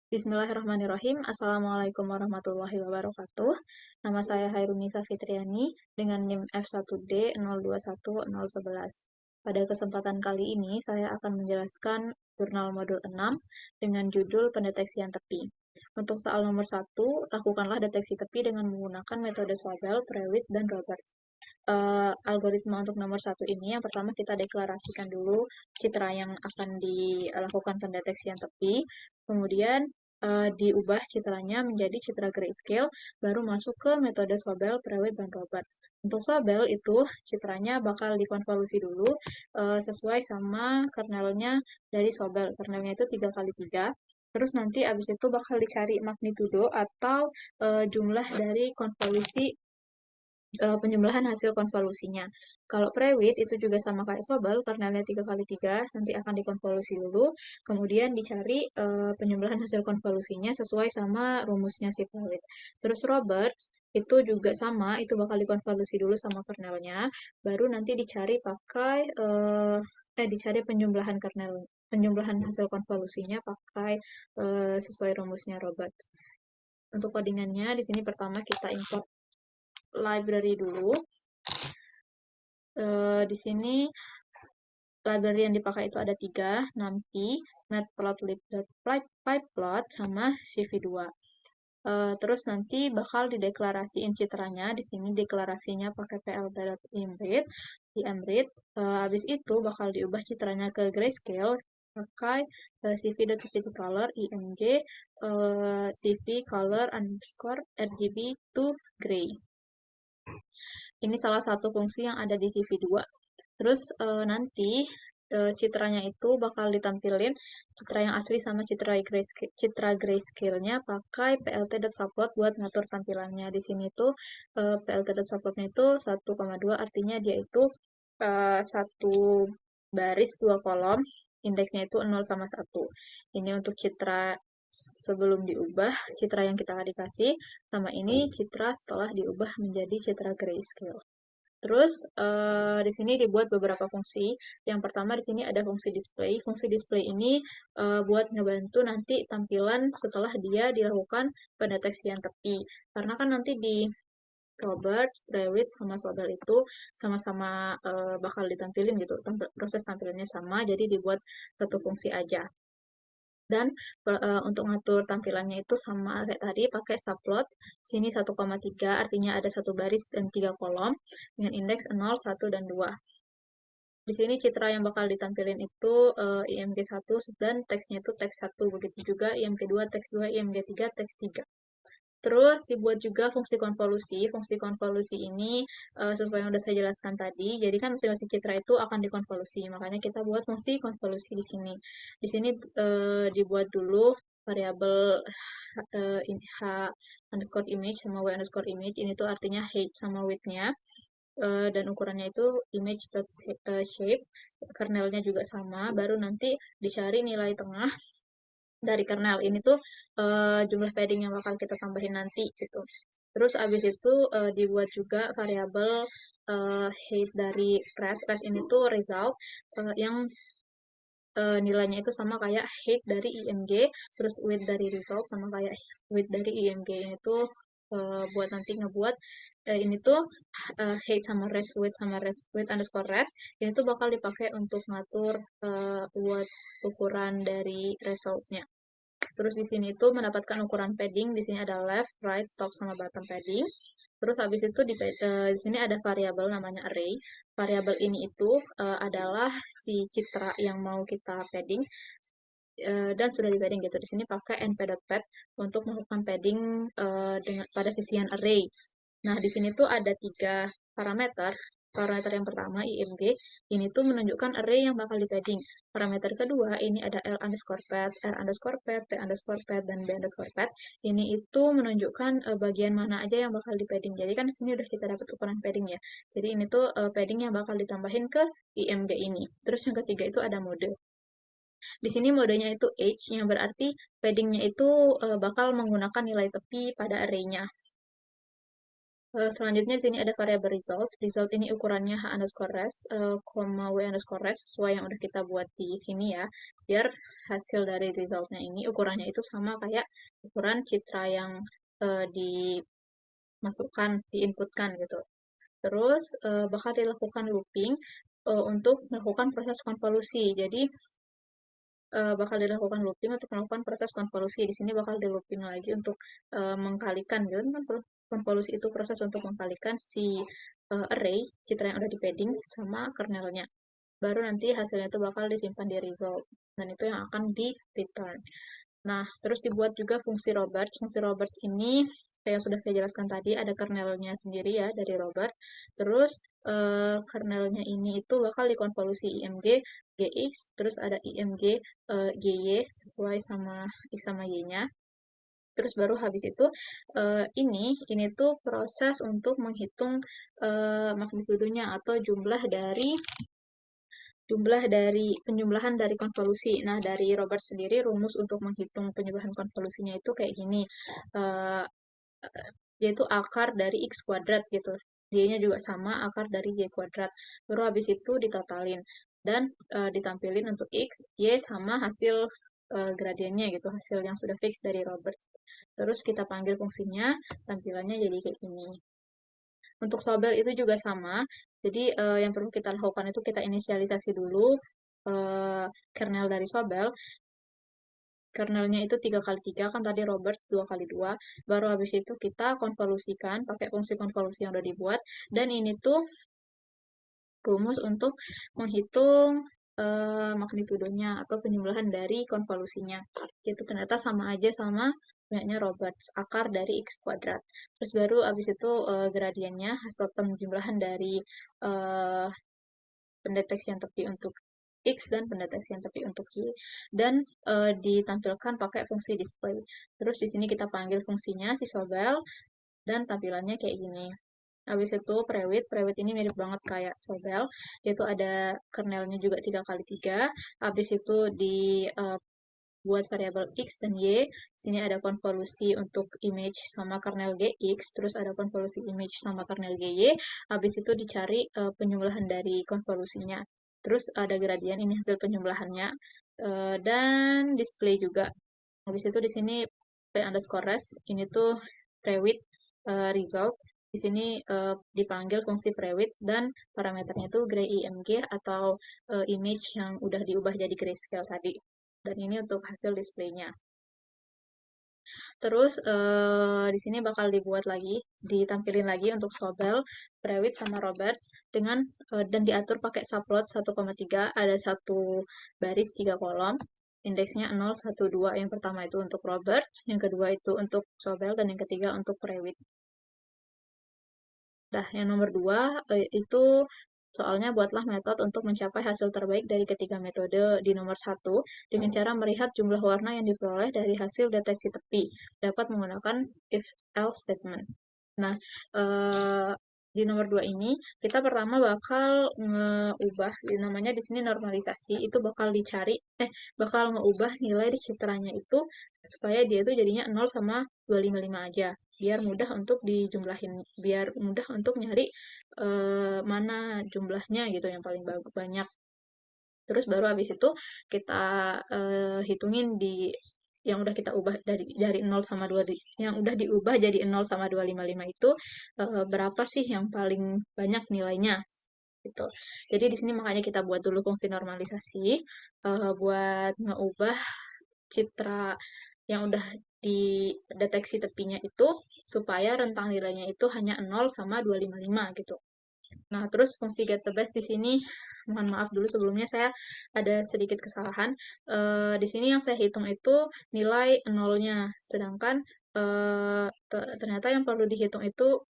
Bismillahirrahmanirrahim. Assalamualaikum warahmatullahi wabarakatuh. Nama saya Hairunisa Fitriani dengan NIM F1D021011. Pada kesempatan kali ini, saya akan menjelaskan jurnal modul 6 dengan judul pendeteksian tepi. Untuk soal nomor 1, lakukanlah deteksi tepi dengan menggunakan metode Swabel, Prewitt, dan Roberts. Algoritma untuk nomor 1 ini, yang pertama kita deklarasikan dulu citra yang akan dilakukan pendeteksian tepi, kemudian diubah citranya menjadi citra grayscale, baru masuk ke metode Swabel, Prewitt, dan Roberts. Untuk Swabel itu citranya bakal dikonvolusi dulu sesuai sama kernelnya dari Swabel. Kernelnya itu 3x3. Terus nanti abis itu bakal dicari magnitudo atau jumlah dari konvolusi penjumlahan hasil konvolusinya. Kalau Prewitt itu juga sama kayak Sobel, kernelnya 3x3, nanti akan dikonvolusi dulu, kemudian dicari penjumlahan hasil konvolusinya sesuai sama rumusnya si Prewitt. Terus Roberts itu juga sama, itu bakal dikonvolusi dulu sama kernelnya, baru nanti dicari pakai dicari penjumlahan hasil konvolusinya pakai sesuai rumusnya Roberts. Untuk codingannya di sini pertama kita import library dulu. Di sini library yang dipakai itu ada 3, NumPy, Matplotlib.pyplot, sama CV2. Terus nanti bakal dideklarasiin citranya. Di sini deklarasinya pakai plt.imread, di emread. Habis itu bakal diubah citranya ke grayscale pakai cv.cvcolor img cv color underscore rgb to gray. Ini salah satu fungsi yang ada di CV2. Terus nanti citranya itu bakal ditampilin citra yang asli sama citra grayscale-nya pakai plt.subplot buat ngatur tampilannya. Di sini tuh plt.subplotnya itu 1,2, artinya dia itu satu baris 2 kolom, indeksnya itu 0 sama 1. Ini untuk citra sebelum diubah, citra yang kita dikasih, sama ini citra setelah diubah menjadi citra grayscale. Terus di sini dibuat beberapa fungsi. Yang pertama di sini ada fungsi display. Fungsi display ini buat ngebantu nanti tampilan setelah dia dilakukan pendeteksian tepi. Karena kan nanti di Roberts, Prewitt, sama Swabel itu sama-sama bakal ditampilin gitu. Proses tampilannya sama, jadi dibuat satu fungsi aja. Dan untuk ngatur tampilannya itu sama kayak tadi, pakai subplot. Sini 1,3, artinya ada satu baris dan 3 kolom dengan indeks 0, 1, dan 2. Di sini citra yang bakal ditampilin itu IMG1 dan teksnya itu teks 1. Begitu juga IMG2, teks 2, IMG3, teks 3. Terus dibuat juga fungsi konvolusi. Fungsi konvolusi ini sesuai yang udah saya jelaskan tadi. Jadi kan masing-masing citra itu akan dikonvolusi. Makanya kita buat fungsi konvolusi di sini. Di sini dibuat dulu variabel h underscore image sama w underscore image. Ini tuh artinya height sama width-nya. Dan ukurannya itu image.shape. Kernelnya juga sama. Baru nanti dicari nilai tengah dari kernel. Ini tuh jumlah padding yang bakal kita tambahin nanti gitu. Terus abis itu dibuat juga variabel height dari res. Res ini tuh result yang nilainya itu sama kayak height dari IMG, terus width dari result sama kayak width dari IMG. Ini tuh buat nanti ngebuat ini tuh height sama res width underscore res. Ini tuh bakal dipakai untuk ngatur buat ukuran dari resultnya. Terus di sini tuh mendapatkan ukuran padding. Di sini ada left, right, top, sama bottom padding. Terus habis itu di sini ada variabel namanya array. Variabel ini itu adalah si citra yang mau kita padding dan sudah di padding gitu. Di sini pakai np.pad untuk melakukan padding pada sisian array. Nah, di sini tuh ada 3 parameter. Parameter yang pertama, IMG, ini tuh menunjukkan array yang bakal di padding. Parameter kedua, ini ada L underscore pad, R underscore pad, T underscore pad, dan B underscore pad. Ini itu menunjukkan bagian mana aja yang bakal di padding. Jadi kan di sini udah kita dapat ukuran padding ya. Jadi ini tuh padding yang bakal ditambahin ke IMG ini. Terus yang ketiga itu ada mode. Di sini modenya itu H, yang berarti paddingnya itu bakal menggunakan nilai tepi pada array-nya. Selanjutnya di sini ada variabel result. Result ini ukurannya h underscore res, w underscore res, sesuai yang udah kita buat di sini ya. Biar hasil dari resultnya ini ukurannya itu sama kayak ukuran citra yang dimasukkan, diinputkan gitu. Terus bakal dilakukan looping untuk melakukan proses konvolusi. Jadi bakal dilakukan looping untuk melakukan proses konvolusi. Di sini bakal di looping lagi untuk mengkalikan gitu kan, konvolusi itu proses untuk mengkalikan si array citra yang udah di padding sama kernelnya. Baru nanti hasilnya itu bakal disimpan di result dan itu yang akan di return. Nah, terus dibuat juga fungsi Roberts. Fungsi Roberts ini kayak yang sudah saya jelaskan tadi, ada kernelnya sendiri ya dari Robert. Terus kernelnya ini itu bakal dikonvolusi IMG GX, terus ada IMG GY sesuai sama X sama Y-nya. Terus baru habis itu ini tuh proses untuk menghitung magnitudonya atau penjumlahan dari konvolusi. Nah, dari Robert sendiri rumus untuk menghitung penjumlahan konvolusinya itu kayak gini. Eh, Yaitu akar dari X kuadrat gitu. Y-nya juga sama akar dari Y kuadrat. Baru habis itu ditotalin. Dan ditampilin untuk X, Y sama hasil gradiennya gitu. Hasil yang sudah fix dari Robert. Terus kita panggil fungsinya, tampilannya jadi kayak gini. Untuk Sobel itu juga sama. Jadi yang perlu kita lakukan itu kita inisialisasi dulu kernel dari Sobel. Kernelnya itu 3x3 kan tadi Robert 2x2. Baru habis itu kita konvolusikan pakai fungsi konvolusi yang udah dibuat. Dan ini tuh rumus untuk menghitung magnitudonya atau penjumlahan dari konvolusinya. Itu ternyata sama aja sama punyanya Roberts, akar dari X kuadrat. Terus baru abis itu gradiennya, hasil penjumlahan dari uh, pendeteksian tepi untuk X dan pendeteksian tepi untuk Y. Dan ditampilkan pakai fungsi display. Terus di sini kita panggil fungsinya si Sobel dan tampilannya kayak gini. Habis itu Prewit ini mirip banget kayak Sobel. Dia tuh ada kernelnya juga 3x3. Habis itu buat variabel X dan Y. Di sini ada konvolusi untuk image sama kernel GX, terus ada konvolusi image sama kernel GY. Habis itu dicari penjumlahan dari konvolusinya. Terus ada gradien, ini hasil penjumlahannya. Dan display juga. Habis itu di sini p_res, ini tuh Prewit result. Di sini dipanggil fungsi Prewit dan parameternya itu gray_img atau image yang udah diubah jadi grayscale tadi. Dan ini untuk hasil displaynya. Terus di sini bakal dibuat lagi, ditampilin lagi untuk Sobel, Prewit sama Roberts dengan dan diatur pakai subplot 1,3, ada satu baris 3 kolom. Indeksnya 0, 1, 2. Yang pertama itu untuk Roberts, yang kedua itu untuk Sobel, dan yang ketiga untuk Prewit. Nah, yang nomor 2 itu soalnya buatlah metode untuk mencapai hasil terbaik dari ketiga metode di nomor 1 dengan cara melihat jumlah warna yang diperoleh dari hasil deteksi tepi. Dapat menggunakan if-else statement. Nah, di nomor 2 ini kita pertama bakal ngeubah, namanya di sini normalisasi, itu bakal ngeubah nilai di citranya itu supaya dia itu jadinya 0 sama 255 aja. Biar mudah untuk dijumlahin, biar mudah untuk nyari mana jumlahnya gitu yang paling banyak. Terus baru habis itu kita hitungin di yang udah kita ubah dari 0 sama 2 yang udah diubah jadi 0 sama 255 itu berapa sih yang paling banyak nilainya gitu. Jadi di sini makanya kita buat dulu fungsi normalisasi buat ngeubah citra yang udah dideteksi tepinya itu supaya rentang nilainya itu hanya 0 sama 255 gitu. Nah, terus fungsi get the best di sini, mohon maaf dulu sebelumnya saya ada sedikit kesalahan. Di sini yang saya hitung itu nilai nolnya, sedangkan ternyata yang perlu dihitung itu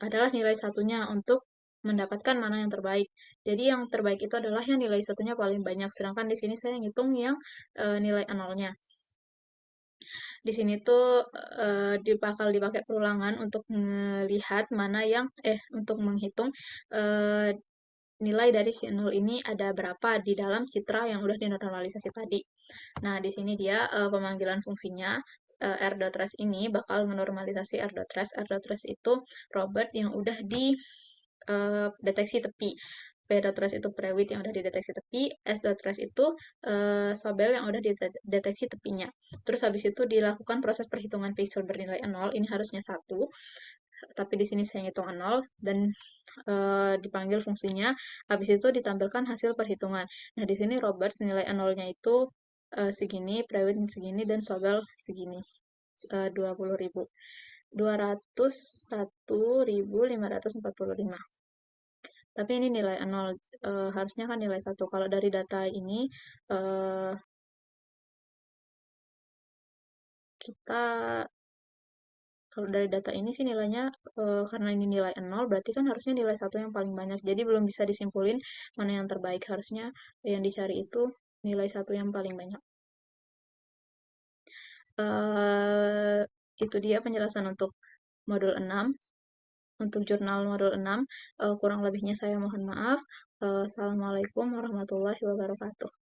adalah nilai satunya untuk mendapatkan mana yang terbaik. Jadi yang terbaik itu adalah yang nilai satunya paling banyak, sedangkan di sini saya ngitung yang nilai nolnya. Di sini tuh bakal dipakai perulangan untuk melihat mana yang untuk menghitung nilai dari si 0 ini ada berapa di dalam citra yang udah dinormalisasi tadi. Nah, di sini dia pemanggilan fungsinya r.res ini bakal menormalisasi r.res. R.res itu Robert yang udah di deteksi tepi. P.res itu Prewit yang udah dideteksi tepi, S.res itu Sobel yang udah dideteksi tepinya. Terus habis itu dilakukan proses perhitungan Peisel bernilai 0, ini harusnya 1, tapi di sini saya hitung 0, dan dipanggil fungsinya, habis itu ditampilkan hasil perhitungan. Nah, di sini Robert nilai nolnya itu segini, Prewit segini, dan Sobel segini, 20.000. 201.545. Tapi ini nilai 0, harusnya kan nilai 1. Kalau dari data ini, eh, kita, kalau dari data ini sih nilainya, karena ini nilai 0, berarti kan harusnya nilai 1 yang paling banyak. Jadi belum bisa disimpulin mana yang terbaik. Harusnya yang dicari itu nilai 1 yang paling banyak. Eh, itu dia penjelasan untuk modul 6. Untuk jurnal modul 6, kurang lebihnya saya mohon maaf. Assalamualaikum warahmatullahi wabarakatuh.